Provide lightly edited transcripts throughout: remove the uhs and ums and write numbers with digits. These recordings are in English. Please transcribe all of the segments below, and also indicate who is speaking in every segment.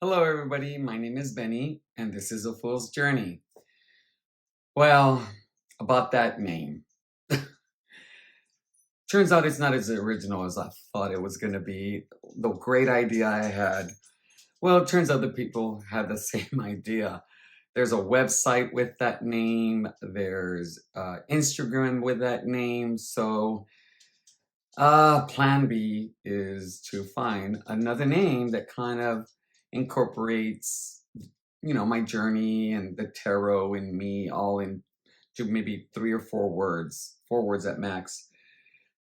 Speaker 1: Hello, everybody. My name is Benny, and this is A Fool's Journey. Well, about that name. Turns out it's not as original as I thought it was going to be. The great idea I had. Well, it turns out the people had the same idea. There's a website with that name, there's Instagram with that name. So, plan B is to find another name that kind of incorporates my journey and the tarot and me all into maybe 3 or 4 words at max.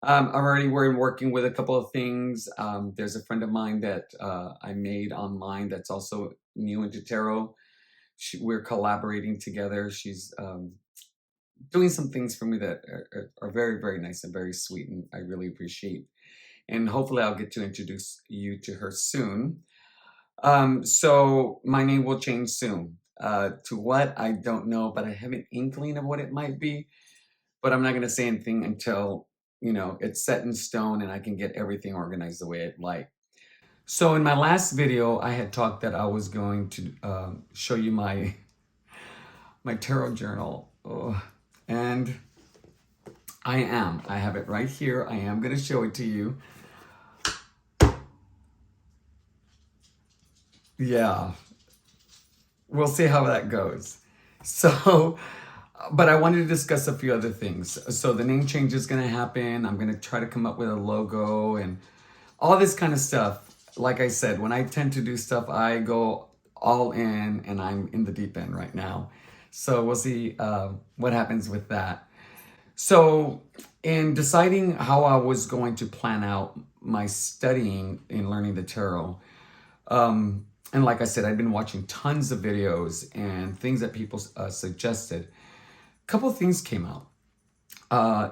Speaker 1: We're working with a couple of things. There's a friend of mine that I made online that's also new into tarot. We're collaborating together. She's doing some things for me that are very, very nice and very sweet, and I really appreciate. And hopefully I'll get to introduce you to her soon. So my name will change soon. To what, I don't know, but I have an inkling of what it might be. But I'm not going to say anything until, it's set in stone and I can get everything organized the way I'd like. So in my last video, I had talked that I was going to show you my tarot journal. And I have it right here. I am going to show it to you. Yeah, we'll see how that goes. So, but I wanted to discuss a few other things. So the name change is going to happen. I'm going to try to come up with a logo and all this kind of stuff. Like I said, when I tend to do stuff, I go all in, and I'm in the deep end right now. So we'll see what happens with that. So in deciding how I was going to plan out my studying in learning the tarot, and like I said, I've been watching tons of videos and things that people suggested. A couple of things came out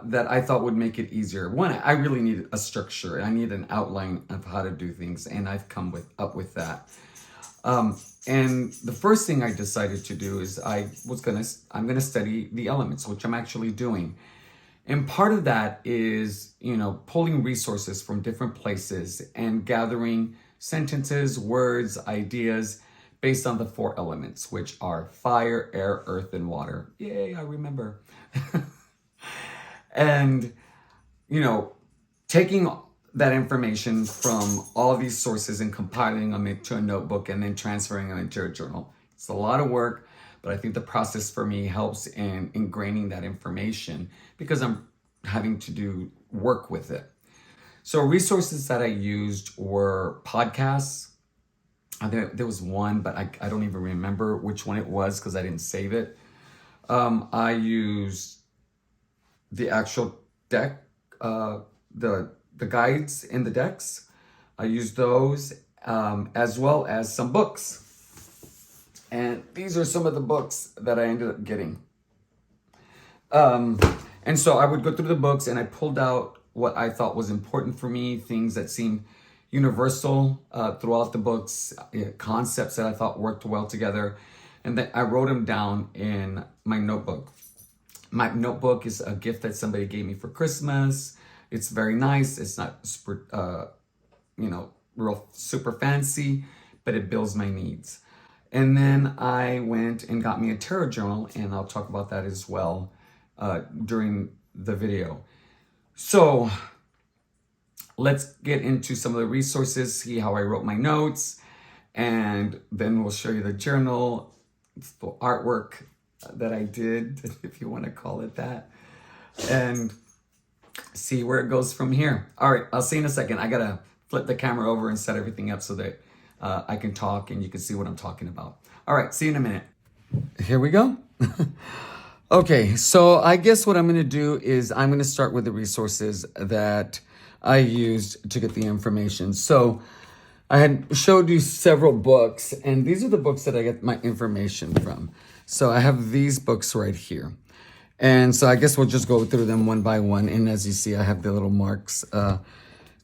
Speaker 1: that I thought would make it easier. One, I really need a structure. I need an outline of how to do things, and I've come up with that. And the first thing I decided to do is I'm gonna study the elements, which I'm actually doing. And part of that is, pulling resources from different places and gathering sentences, words, ideas based on the 4 elements, which are fire, air, earth, and water. Yay, I remember. And, taking that information from all these sources and compiling them into a notebook and then transferring them into a journal. It's a lot of work, but I think the process for me helps in ingraining that information because I'm having to do work with it. So resources that I used were podcasts. There was one, but I don't even remember which one it was because I didn't save it. I used the actual deck, the guides in the decks. I used those as well as some books. And these are some of the books that I ended up getting. And so I would go through the books and I pulled out what I thought was important for me, things that seemed universal throughout the books, concepts that I thought worked well together. And then I wrote them down in my notebook. My notebook is a gift that somebody gave me for Christmas. It's very nice. It's not super, real super fancy, but it builds my needs. And then I went and got me a tarot journal, and I'll talk about that as well during the video. So let's get into some of the resources, see how I wrote my notes, and then we'll show you the journal, the artwork that I did, if you want to call it that, and see where it goes from here. All right, I'll see you in a second. I got to flip the camera over and set everything up so that I can talk and you can see what I'm talking about. All right, see you in a minute. Here we go. Okay, so I guess what I'm going to do is I'm going to start with the resources that I used to get the information. So I had showed you several books, and these are the books that I get my information from. So I have these books right here. And so I guess we'll just go through them one by one. And as you see, I have the little marks to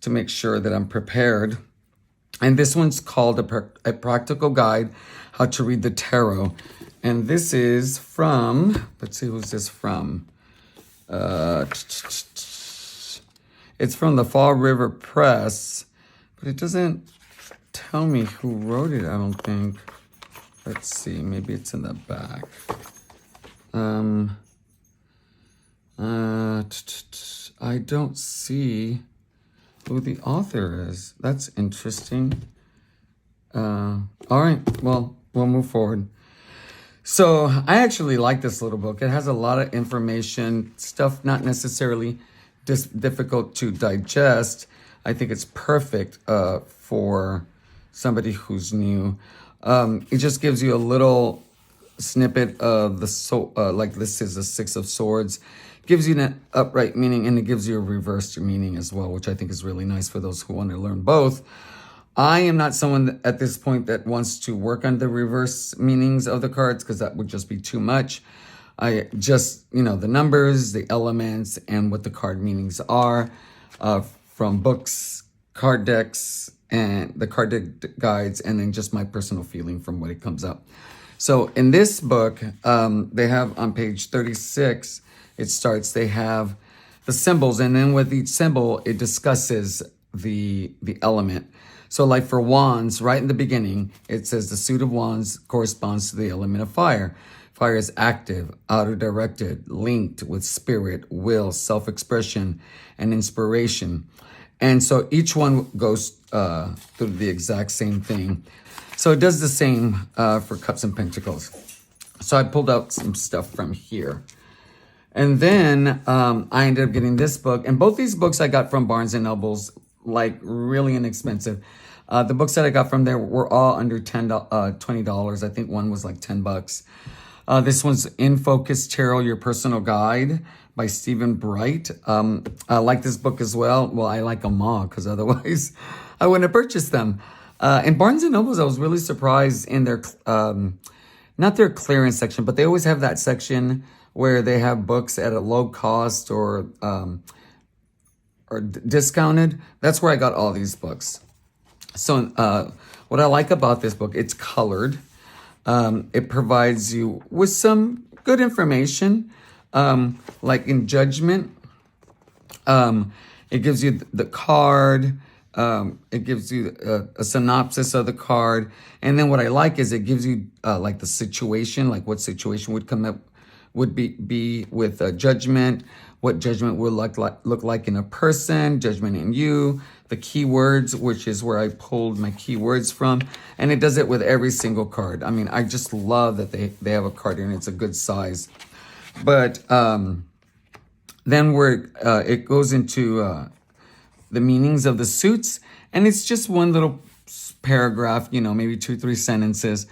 Speaker 1: make sure that I'm prepared. And this one's called A Practical Guide, How to Read the Tarot. And this is from, let's see, who's this from? It's from the Fall River Press, but it doesn't tell me who wrote it, I don't think. Let's see, maybe it's in the back. I don't see who the author is. That's interesting. All right, well, we'll move forward. So I actually like this little book. It has a lot of information, stuff not necessarily difficult to digest. I think it's perfect for somebody who's new. It just gives you a little snippet of like this is a Six of Swords. Gives you an upright meaning, and it gives you a reversed meaning as well, which I think is really nice for those who want to learn both. I am not someone at this point that wants to work on the reverse meanings of the cards, because that would just be too much. I just, the numbers, the elements, and what the card meanings are from books, card decks, and the card deck guides, and then just my personal feeling from what it comes up. So in this book, they have on page 36, they have the symbols, and then with each symbol, it discusses the element. So like for wands, right in the beginning, it says the suit of wands corresponds to the element of fire. Fire is active, outer-directed, linked with spirit, will, self-expression, and inspiration. And so each one goes through the exact same thing. So it does the same for cups and pentacles. So I pulled out some stuff from here. And then I ended up getting this book. And both these books I got from Barnes & Noble's, like really inexpensive. The books that I got from there were all under $20. I think one was like $10. This one's In Focus Tarot, Your Personal Guide by Stephen Bright. I like this book as well. Well, I like them all because otherwise I wouldn't have purchased them. In Barnes & Noble's, I was really surprised in their, not their clearance section, but they always have that section where they have books at a low cost or discounted. That's where I got all these books. So what I like about this book, it's colored. It provides you with some good information, like in Judgment. It gives you the card. It gives you a synopsis of the card. And then what I like is it gives you like the situation, like what situation would come up, would be with Judgment, what Judgment would look like in a person, Judgment in you, the keywords, which is where I pulled my keywords from. And it does it with every single card. I mean, I just love that they have a card here and it's a good size. But then it goes into the meanings of the suits, and it's just one little paragraph, maybe 2-3 sentences.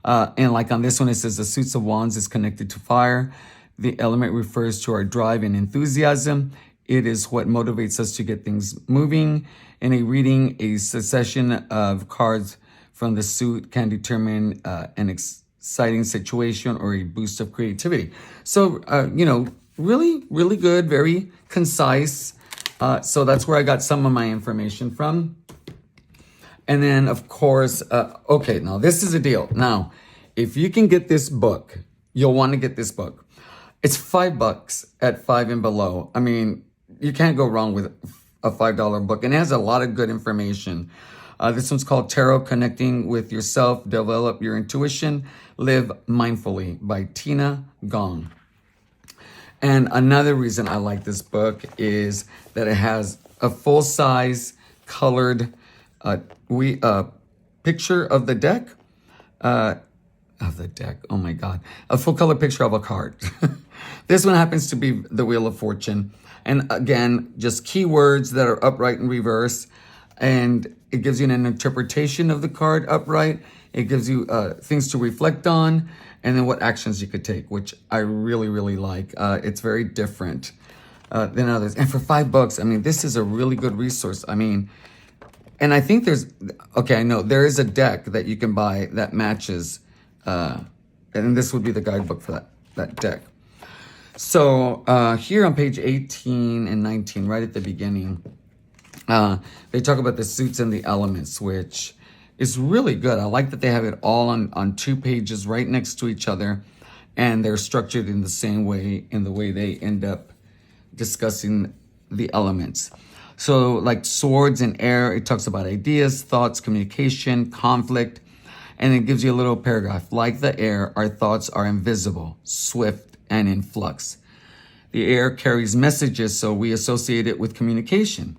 Speaker 1: And like on this one, it says the suits of wands is connected to fire. The element refers to our drive and enthusiasm. It is what motivates us to get things moving. In a reading, a succession of cards from the suit can determine an exciting situation or a boost of creativity. So, really, really good, very concise. So that's where I got some of my information from. And then, of course, okay, now this is a deal. Now, if you can get this book, you'll want to get this book. It's $5 at 5 and below. I mean, you can't go wrong with a $5 book. And it has a lot of good information. This one's called Tarot, Connecting with Yourself, Develop Your Intuition, Live Mindfully by Tina Gong. And another reason I like this book is that it has a full-size colored picture of the deck. Oh my God. A full color picture of a card. This one happens to be the Wheel of Fortune. And again, just keywords that are upright and reverse. And it gives you an interpretation of the card upright. It gives you things to reflect on. And then what actions you could take, which I really, really like. It's very different than others. And for $5, I mean, this is a really good resource. I mean, and I think I know there is a deck that you can buy that matches, and this would be the guidebook for that deck. So here on page 18 and 19, right at the beginning, they talk about the suits and the elements, which is really good. I like that they have it all on 2 pages right next to each other, and they're structured in the same way, in the way they end up discussing the elements. So like swords and air, it talks about ideas, thoughts, communication, conflict, and it gives you a little paragraph. Like the air, our thoughts are invisible, swift, and in flux. The air carries messages, so we associate it with communication.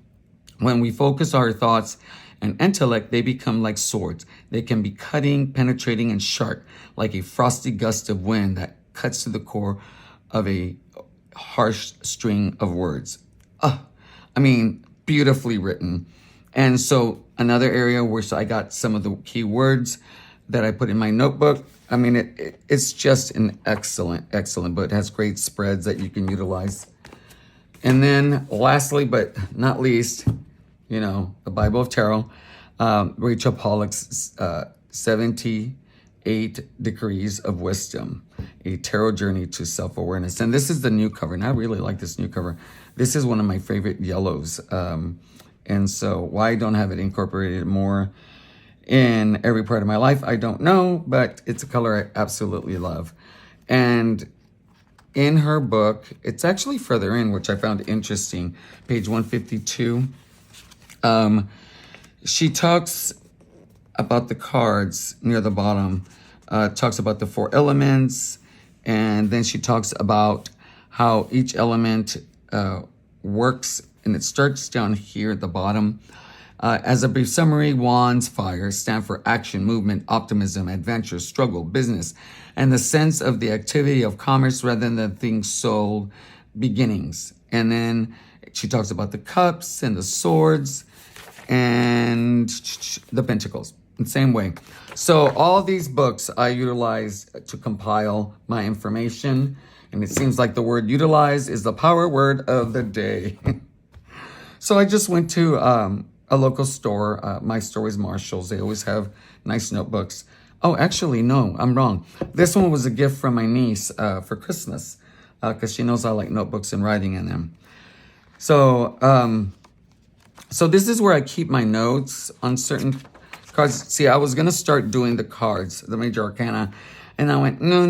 Speaker 1: When we focus our thoughts and intellect, they become like swords. They can be cutting, penetrating, and sharp, like a frosty gust of wind that cuts to the core of a harsh string of words. I mean, beautifully written. And so another area where I got some of the key words that I put in my notebook. I mean, it's just an excellent book. It has great spreads that you can utilize. And then lastly, but not least, the Bible of Tarot, Rachel Pollack's 78 Degrees of Wisdom, a tarot journey to self-awareness. And this is the new cover, and I really like this new cover. This is one of my favorite yellows. And so why I don't have it incorporated more in every part of my life, I don't know, but it's a color I absolutely love. And in her book, it's actually further in, which I found interesting, page 152. She talks about the cards near the bottom, talks about the 4 elements, and then she talks about how each element works, and it starts down here at the bottom. As a brief summary, wands, fire, stand for action, movement, optimism, adventure, struggle, business, and the sense of the activity of commerce rather than things sold, beginnings. And then she talks about the cups and the swords and the pentacles in the same way. So all these books I utilize to compile my information. And it seems like the word utilize is the power word of the day. So I just went to a local store. My store is Marshall's. They always have nice notebooks. Oh, actually, no, I'm wrong. This one was a gift from my niece for Christmas because she knows I like notebooks and writing in them. So, so this is where I keep my notes on certain cards. See, I was going to start doing the cards, the major arcana, and I went, no,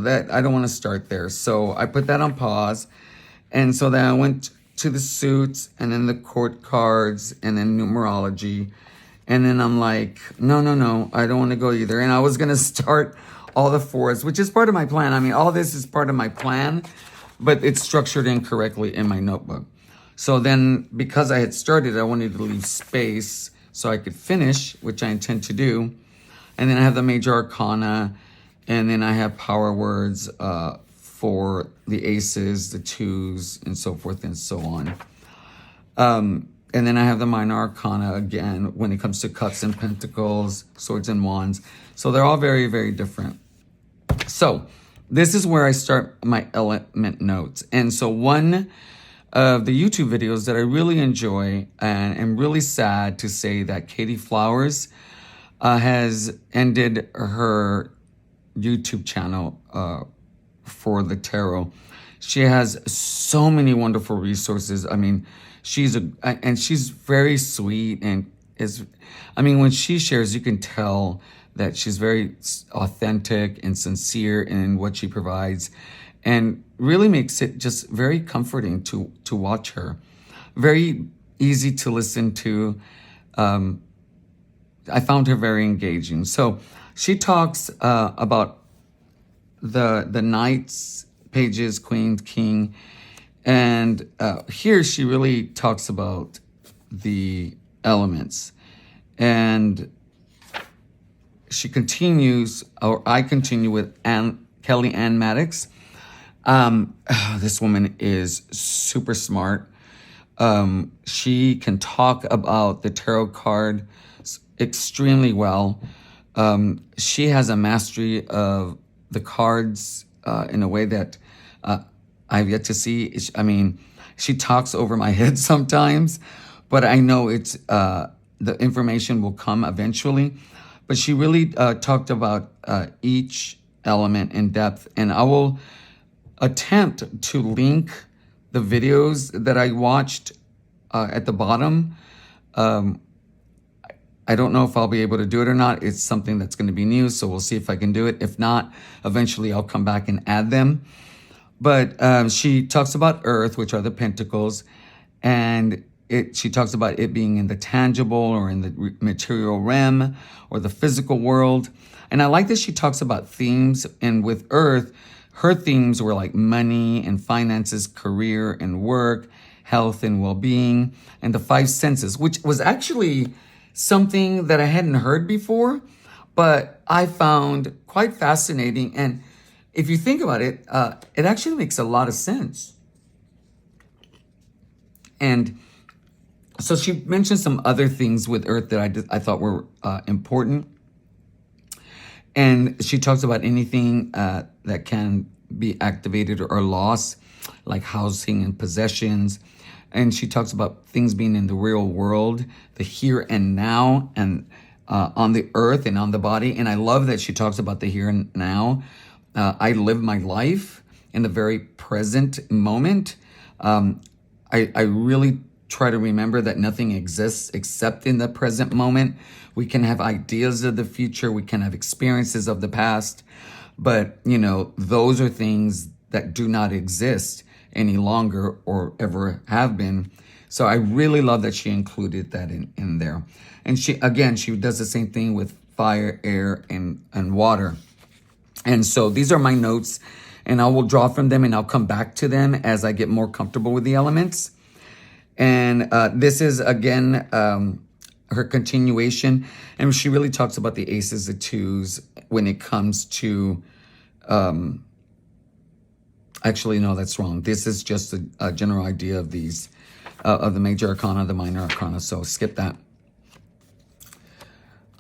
Speaker 1: that I don't want to start there. So I put that on pause. And so then I went to the suits and then the court cards and then numerology. And then I'm like, no, I don't want to go either. And I was going to start all the 4s, which is part of my plan. I mean, all this is part of my plan, but it's structured incorrectly in my notebook. So then because I had started, I wanted to leave space so I could finish, which I intend to do. And then I have the major arcana, and then I have power words for the aces, the 2s, and so forth and so on. And then I have the minor arcana again when it comes to cups and pentacles, swords and wands. So they're all very, very different. So this is where I start my element notes. And so one of the YouTube videos that I really enjoy, and am really sad to say that Katie Flowers has ended her YouTube channel for the tarot. She has so many wonderful resources. I mean, she's very sweet and when she shares, you can tell that she's very authentic and sincere in what she provides, and really makes it just very comforting to watch her. Very easy to listen to. I found her very engaging. So she talks about the knights, pages, queen, king, and here she really talks about the elements. And she continues, or I continue with Kelly Ann Maddox. This woman is super smart. She can talk about the tarot card extremely well. She has a mastery of the cards in a way that I've yet to see. I mean, she talks over my head sometimes, but I know it's the information will come eventually. But she really talked about each element in depth, and I will attempt to link the videos that I watched at the bottom. I don't know if I'll be able to do it or not. It's something that's going to be new, so we'll see if I can do it. If not, eventually I'll come back and add them. But she talks about Earth, which are the pentacles, and she talks about it being in the tangible or in the material realm or the physical world. And I like that she talks about themes. And with Earth, her themes were like money and finances, career and work, health and well-being, and the five senses, which was actually something that I hadn't heard before, but I found quite fascinating. And if you think about it, it actually makes a lot of sense. And so she mentioned some other things with Earth that I thought were important. And she talks about anything that can be activated or lost, like housing and possessions. And she talks about things being in the real world, the here and now, and on the earth and on the body. And I love that she talks about the here and now. I live my life in the very present moment. I really try to remember that nothing exists except in the present moment. We can have ideas of the future. We can have experiences of the past. But, you know, those are things that do not exist any longer or ever have been. So I really love that she included that in there. And she does the same thing with fire, air, and water. And so these are my notes, and I will draw from them and I'll come back to them as I get more comfortable with the elements. And this is, again, her continuation. And she really talks about the aces, the twos, when it comes to... actually, no, that's wrong. This is just a general idea of these, of the major arcana, the minor arcana. So skip that.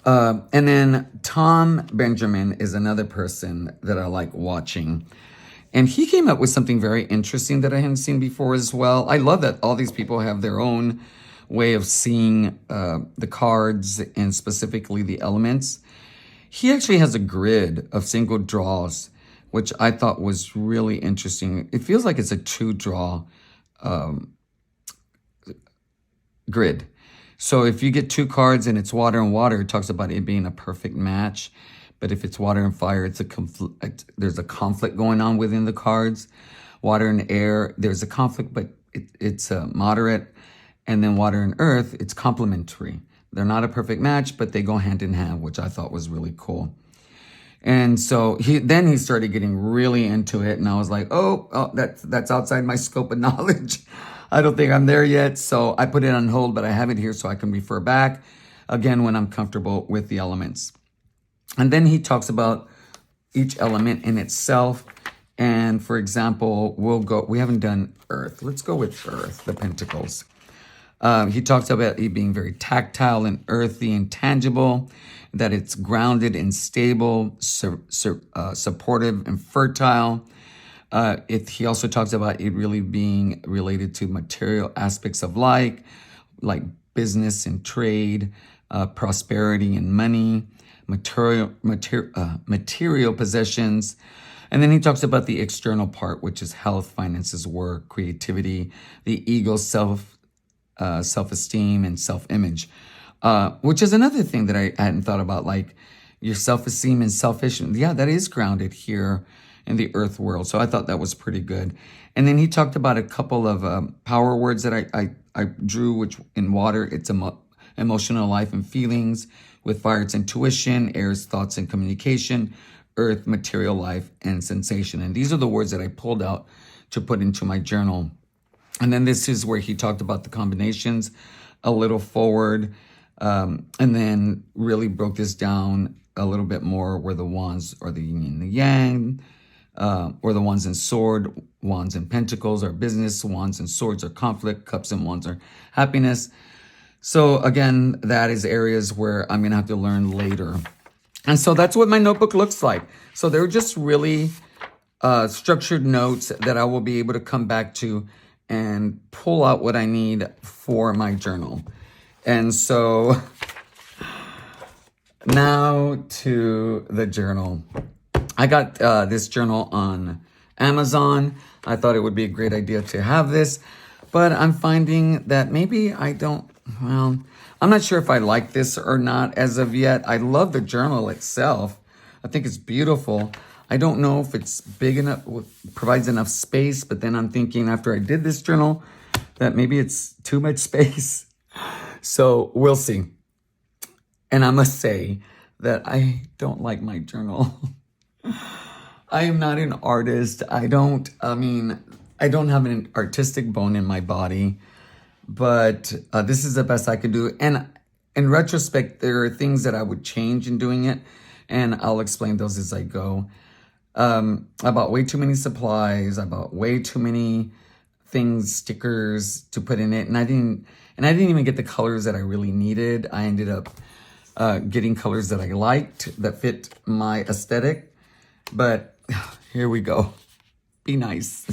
Speaker 1: And then Tom Benjamin is another person that I like watching. And he came up with something very interesting that I hadn't seen before as well. I love that all these people have their own way of seeing the cards and specifically the elements. He actually has a grid of single draws, which I thought was really interesting. It feels like it's a 2-draw grid. So if you get 2 cards and it's water and water, it talks about it being a perfect match. But if it's water and fire, there's a conflict going on within the cards. Water and air, there's a conflict, but it's moderate. And then water and earth, it's complementary. They're not a perfect match, but they go hand in hand, which I thought was really cool. And so he started getting really into it, and I was like, oh, that's outside my scope of knowledge. I don't think I'm there yet. So I put it on hold, but I have it here so I can refer back again when I'm comfortable with the elements. And then he talks about each element in itself. And for example, we haven't done earth. Let's go with earth, the pentacles. He talks about it being very tactile and earthy and tangible, that it's grounded and stable, supportive and fertile. He also talks about it really being related to material aspects of life, like business and trade, prosperity and money, material possessions. And then he talks about the external part, which is health, finances, work, creativity, the ego, self-esteem, and self-image, which is another thing that I hadn't thought about, like your self-esteem and selfish. Yeah, that is grounded here in the earth world. So I thought that was pretty good. And then he talked about a couple of power words that I drew, which in water, it's emotional life and feelings. With fire, it's intuition. Air is thoughts and communication. Earth, material life and sensation. And these are the words that I pulled out to put into my journal. And then this is where he talked about the combinations a little forward, and then really broke this down a little bit more, where the wands are the yin and the yang, or the wands and sword, wands and pentacles are business, wands and swords are conflict, cups and wands are happiness. So again, that is areas where I'm going to have to learn later. And so that's what my notebook looks like. So they're just really structured notes that I will be able to come back to and pull out what I need for my journal. And so now to the journal. I got this journal on Amazon. I thought it would be a great idea to have this, but I'm finding that maybe I'm not sure if I like this or not as of yet. I love the journal itself. I think it's beautiful. I don't know if it's big enough, provides enough space, but then I'm thinking after I did this journal, that maybe it's too much space. So we'll see. And I must say that I don't like my journal. I am not an artist. I don't have an artistic bone in my body, but this is the best I could do. And in retrospect, there are things that I would change in doing it, and I'll explain those as I go. I bought way too many supplies. I bought way too many things, stickers to put in it, and I didn't even get the colors that I really needed. I ended up getting colors that I liked that fit my aesthetic, but here we go. Be nice.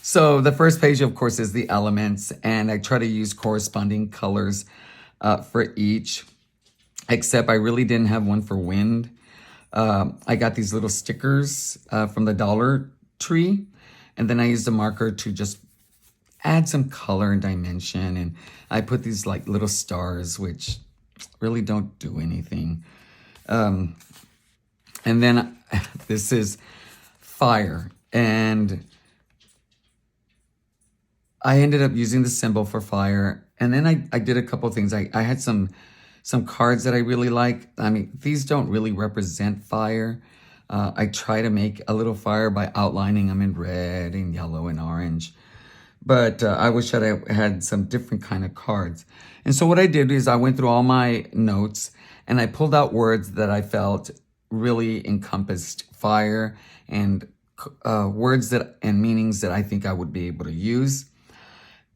Speaker 1: So the first page, of course, is the elements, and I try to use corresponding colors for each, except I really didn't have one for wind. I got these little stickers from the Dollar Tree, and then I used a marker to just add some color and dimension, and I put these like little stars, which really don't do anything. And then this is fire, and I ended up using the symbol for fire. And then I did a couple things. I had some cards that I really like. I mean, these don't really represent fire. I try to make a little fire by outlining them in red and yellow and orange. But I wish that I had some different kind of cards. And so what I did is I went through all my notes and I pulled out words that I felt really encompassed fire, and words that and meanings that I think I would be able to use.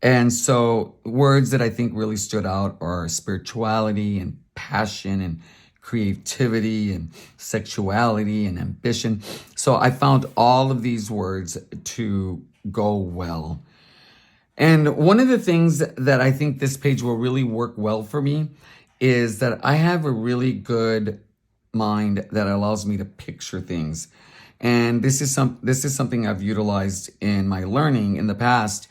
Speaker 1: And so words that I think really stood out are spirituality and passion and creativity and sexuality and ambition. So I found all of these words to go well. And one of the things that I think this page will really work well for me is that I have a really good mind that allows me to picture things. And this is something I've utilized in my learning in the past,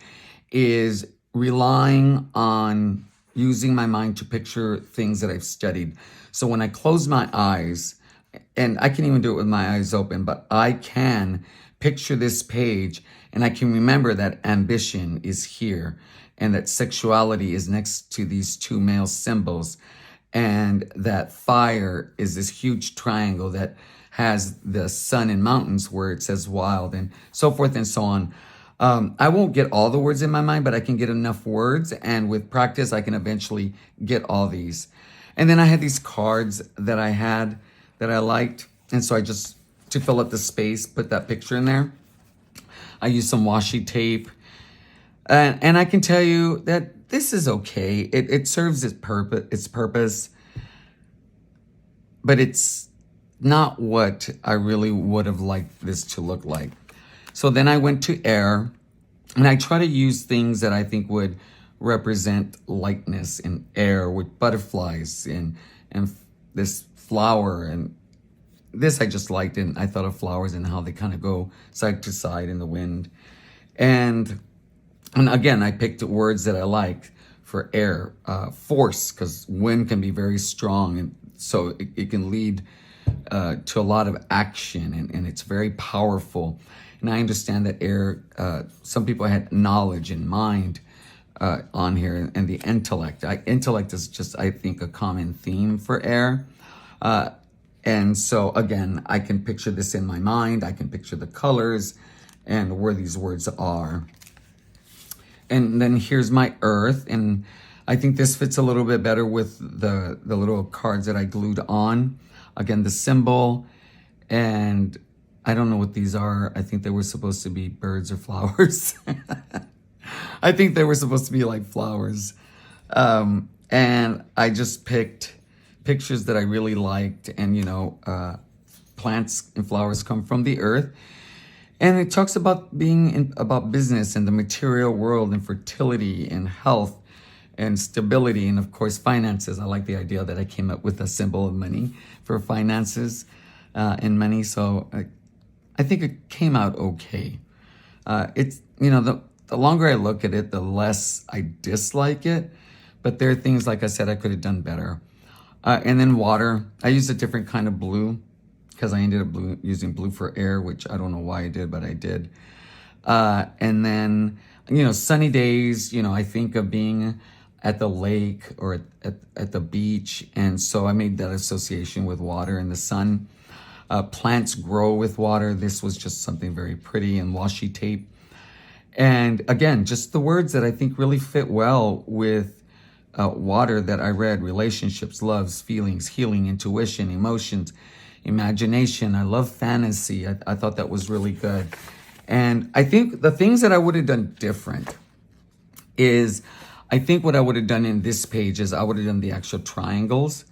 Speaker 1: is relying on using my mind to picture things that I've studied. So when I close my eyes, and I can even do it with my eyes open, but I can picture this page and I can remember that ambition is here and that sexuality is next to these two male symbols, and that fire is this huge triangle that has the sun and mountains where it says wild, and so forth and so on. I won't get all the words in my mind, but I can get enough words, and with practice, I can eventually get all these. And then I had these cards that I had that I liked, and so I just, to fill up the space, put that picture in there. I used some washi tape, and I can tell you that this is okay. It serves its purpose, but it's not what I really would have liked this to look like. So then I went to air, and I try to use things that I think would represent lightness in air, with butterflies and this flower, and this I just liked, and I thought of flowers and how they kind of go side to side in the wind. And again, I picked words that I like for air, force, because wind can be very strong, and so it can lead to a lot of action, and it's very powerful. And I understand that air, some people had knowledge and mind on here, and the intellect. Intellect is just, I think, a common theme for air. And so, again, I can picture this in my mind. I can picture the colors and where these words are. And then here's my earth. And I think this fits a little bit better with the little cards that I glued on. Again, the symbol, and I don't know what these are. I think they were supposed to be birds or flowers. I think they were supposed to be like flowers. And I just picked pictures that I really liked. And, plants and flowers come from the earth. And it talks about about business and the material world and fertility and health and stability and, of course, finances. I like the idea that I came up with a symbol of money for finances and money. So I think it came out okay. It's, the longer I look at it, the less I dislike it. But there are things, like I said, I could have done better. And then water. I used a different kind of blue because I ended up using blue for air, which I don't know why I did, but I did. And then sunny days, I think of being at the lake or at the beach. And so I made that association with water and the sun. Plants grow with water. This was just something very pretty and washi tape. And again, just the words that I think really fit well with water that I read: relationships, loves, feelings, healing, intuition, emotions, imagination. I love fantasy. I thought that was really good. And I think the things that I would have done different is, I think what I would have done in this page is I would have done the actual triangles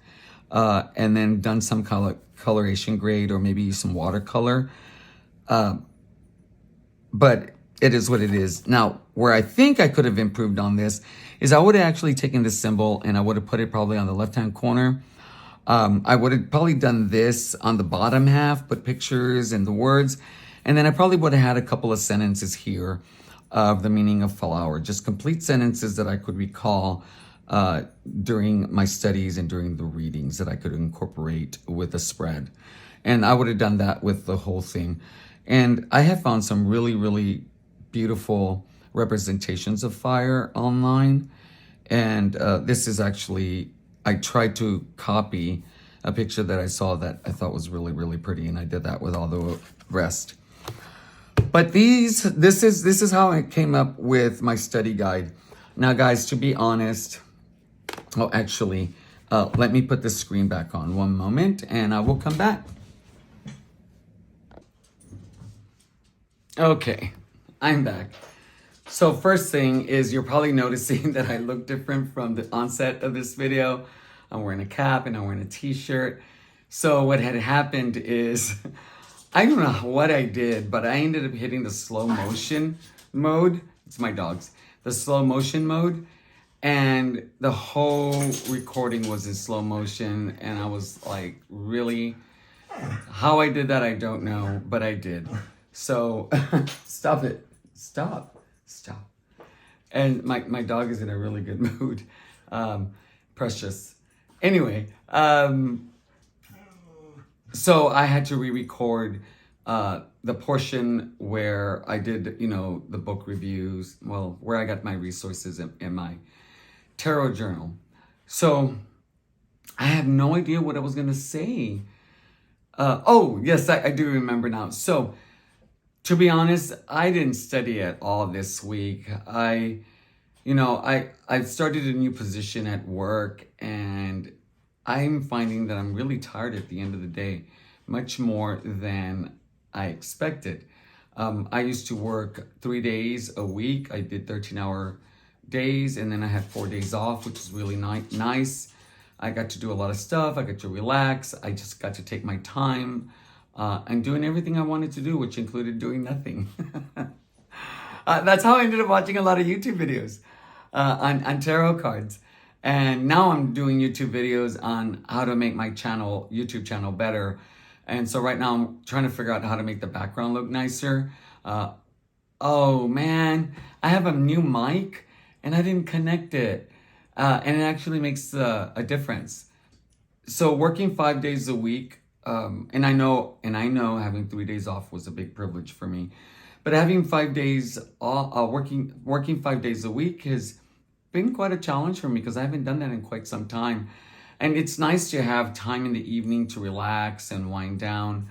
Speaker 1: and then done some coloration grade or maybe some watercolor. But it is what it is. Now, where I think I could have improved on this is I would have actually taken this symbol and I would have put it probably on the left-hand corner. I would have probably done this on the bottom half, put pictures and the words. And then I probably would have had a couple of sentences here of the meaning of flower, just complete sentences that I could recall during my studies and during the readings that I could incorporate with a spread. And I would have done that with the whole thing. And I have found some really, really beautiful representations of fire online. And this is actually, I tried to copy a picture that I saw that I thought was really, really pretty. And I did that with all the rest. But this is how I came up with my study guide. Now, guys, to be honest, actually, let me put the screen back on one moment and I will come back. Okay, I'm back. So first thing is, you're probably noticing that I look different from the onset of this video. I'm wearing a cap and I'm wearing a t-shirt. So what had happened is, I don't know what I did, but I ended up hitting the slow motion mode. It's my dog's. The slow motion mode. And the whole recording was in slow motion. And I was like, really? How I did that, I don't know, but I did. So stop it. Stop. And my dog is in a really good mood. Precious. Anyway, so I had to re-record the portion where I did, the book reviews, where I got my resources in my tarot journal. So I had no idea what I was going to say. Oh, yes, I do remember now. So to be honest, I didn't study at all this week. I started a new position at work and I'm finding that I'm really tired at the end of the day, much more than I expected. I used to work 3 days a week. I did 13-hour days and then I had 4 days off, which is really nice. I got to do a lot of stuff. I got to relax. I just got to take my time and doing everything I wanted to do, which included doing nothing. That's how I ended up watching a lot of YouTube videos on tarot cards. And now I'm doing YouTube videos on how to make my YouTube channel better. And so right now I'm trying to figure out how to make the background look nicer. Oh man, I have a new mic and I didn't connect it. And it actually makes a difference. So working 5 days a week, and I know having 3 days off was a big privilege for me, but having 5 days working 5 days a week has been quite a challenge for me because I haven't done that in quite some time. And it's nice to have time in the evening to relax and wind down.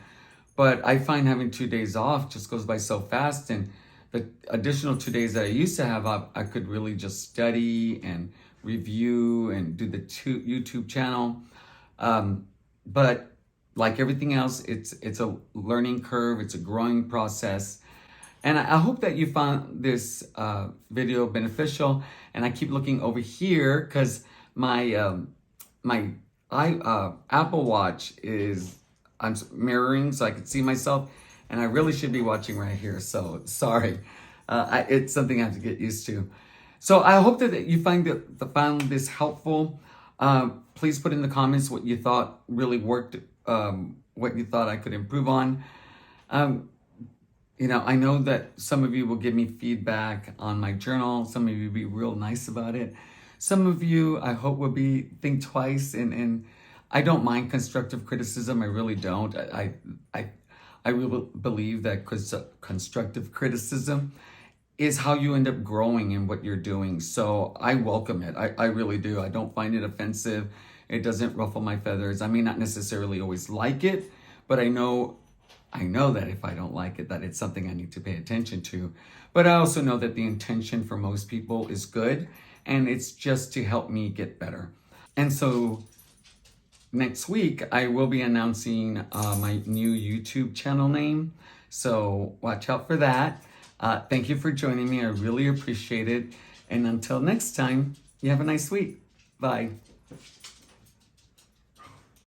Speaker 1: But I find having 2 days off just goes by so fast. And the additional 2 days that I used to have up, I could really just study and review and do the YouTube channel. But like everything else, it's a learning curve. It's a growing process. And I hope that you found this video beneficial. And I keep looking over here because my Apple Watch I'm mirroring so I can see myself. And I really should be watching right here. So sorry. It's something I have to get used to. So I hope that you found this helpful. Please put in the comments what you thought really worked, what you thought I could improve on. I know that some of you will give me feedback on my journal. Some of you will be real nice about it. Some of you, I hope, will think twice. And I don't mind constructive criticism. I really don't. I really believe that constructive criticism is how you end up growing in what you're doing. So I welcome it. I really do. I don't find it offensive. It doesn't ruffle my feathers. I may not necessarily always like it, but I know that if I don't like it, that it's something I need to pay attention to. But I also know that the intention for most people is good, and it's just to help me get better. And so next week, I will be announcing my new YouTube channel name. So watch out for that. Thank you for joining me. I really appreciate it. And until next time, you have a nice week. Bye.